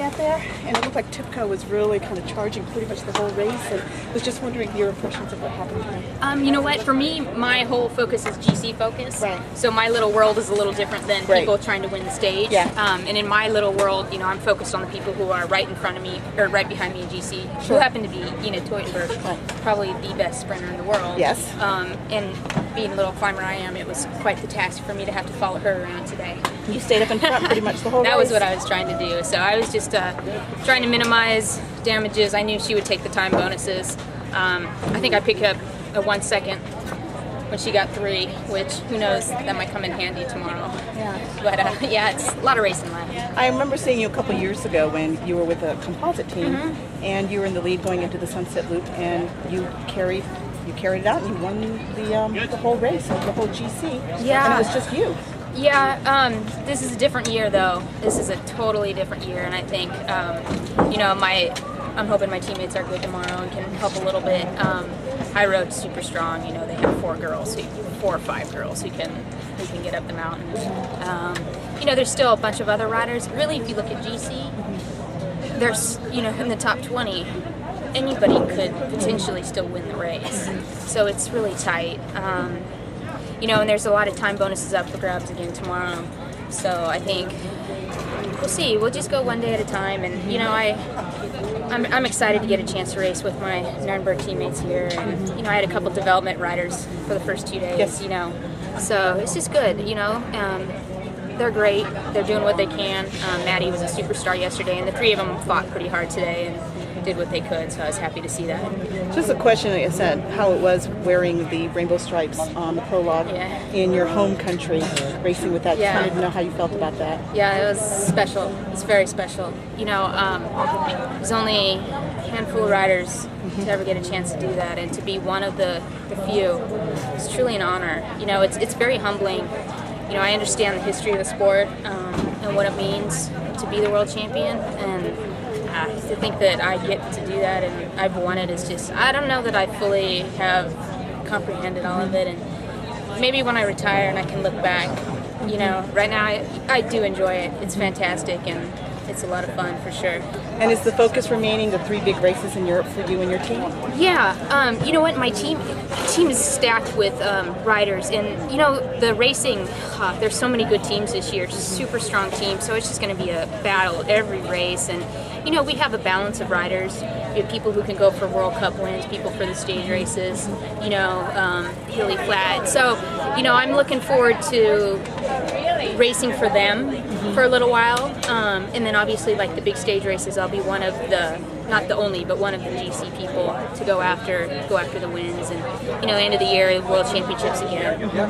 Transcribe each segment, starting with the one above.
out there, and it looked like Tipco was really kind of charging pretty much the whole race, and was just wondering your impressions of what happened here. You know what? For me, my whole focus is GC focus. Right. So my little world is a little different than Right. people trying to win the stage. Yeah. And in my little world, you know, I'm focused on the people who are right in front of me, or right behind me in GC, who Sure. happen to be, you know, Teutenberg, Right. probably the best sprinter in the world. Yes. And being a little climber I am, it was quite the task for me to have to follow her around today. You stayed up in front pretty much the whole race. That was what I was trying to do. So I was just trying to minimize damages. I knew she would take the time bonuses. I think I picked up a 1 second when she got 3, which who knows, that might come in handy tomorrow. Yeah. But yeah, it's a lot of racing left. I remember seeing you a couple years ago when you were with a composite team, and you were in the lead going into the Sunset Loop, and you carried it out, and you won the whole race, the whole GC. Yeah. And it was just you. Yeah, this is a different year though. This is a totally different year, and I think, you know, I'm hoping my teammates are good tomorrow and can help a little bit. High Road's super strong. You know, they have 4 or 5 girls who can get up the mountain. You know, there's still a bunch of other riders. Really, if you look at GC, there's, you know, in the top 20, anybody could potentially still win the race. So it's really tight. You know, and there's a lot of time bonuses up for grabs again tomorrow. So I think we'll see. We'll just go one day at a time. And you know, I'm excited to get a chance to race with my Nürnberg teammates here. And you know, I had a couple development riders for the first 2 days. Yes. You know, so it's just good. You know, they're great. They're doing what they can. Maddie was a superstar yesterday, and the 3 of them fought pretty hard today and did what they could. So I was happy to see that. Just a question, like I said, how it was wearing the rainbow stripes on the prologue in your home country, racing with that. Yeah. Just wanted to know how you felt about that. Yeah, it was special. It's very special. You know, there's only a handful of riders to ever get a chance to do that, and to be one of the few, it's truly an honor. You know, it's very humbling. You know, I understand the history of the sport and what it means to be the world champion, and to think that I get to do that and I've won it is just, I don't know that I fully have comprehended all of it. And maybe when I retire and I can look back, you know, right now I do enjoy it. It's fantastic and it's a lot of fun for sure. And is the focus remaining the 3 big races in Europe for you and your team? Yeah, you know what, my team is stacked with riders, and you know, the racing, there's so many good teams this year, super strong teams, so it's just going to be a battle every race. And you know, we have a balance of riders. We have people who can go for World Cup wins, people for the stage races, you know, hilly flat. So, you know, I'm looking forward to racing for them for a little while, and then obviously like the big stage races, I'll be one of the, not the only, but one of the GC people to go after the wins. And you know, the end of the year, World Championships again. You know,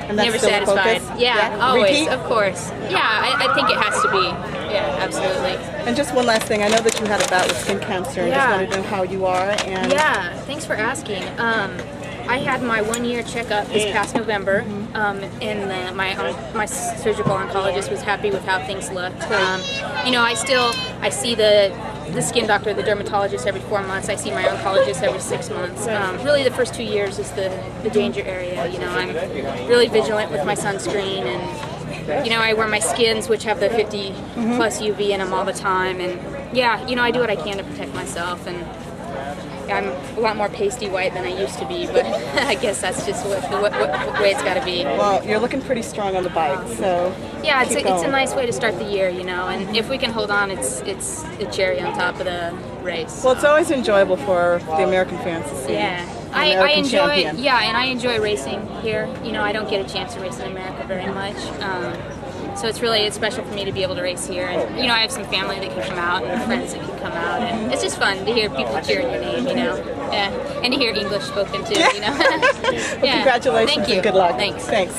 And that's never still the satisfied. focus? Yeah, always, Repeat? of course. Yeah, I think it has to be. Yeah, absolutely. And just one last thing, I know that you had a bout with skin cancer, and just wanted to know how you are. And Yeah, thanks for asking. I had my 1-year checkup this past November, and my surgical oncologist was happy with how things looked. You know, I see the skin doctor, the dermatologist every 4 months. I see my oncologist every 6 months. Really, the first 2 years is the danger area. You know, I'm really vigilant with my sunscreen, and you know, I wear my skins, which have the 50 plus UV in them all the time. And yeah, you know, I do what I can to protect myself. And I'm a lot more pasty white than I used to be, but I guess that's just what way it's got to be. well, you're looking pretty strong on the bike, so Yeah, it's keep a going. nice way to start the year, you know, and if we can hold on, it's a cherry on top of the race. Well, it's always enjoyable for the American fans to see. Yeah, an I American enjoy. champion. Yeah, and I enjoy racing here. You know, I don't get a chance to race in America very much, so it's special for me to be able to race here. And you know, I have some family that can come out and friends that can come out, and it's just fun to hear people cheering your name. You know, yeah, and to hear English spoken too. You know, Well, yeah. congratulations Thank you. and good luck. Thanks. Thanks.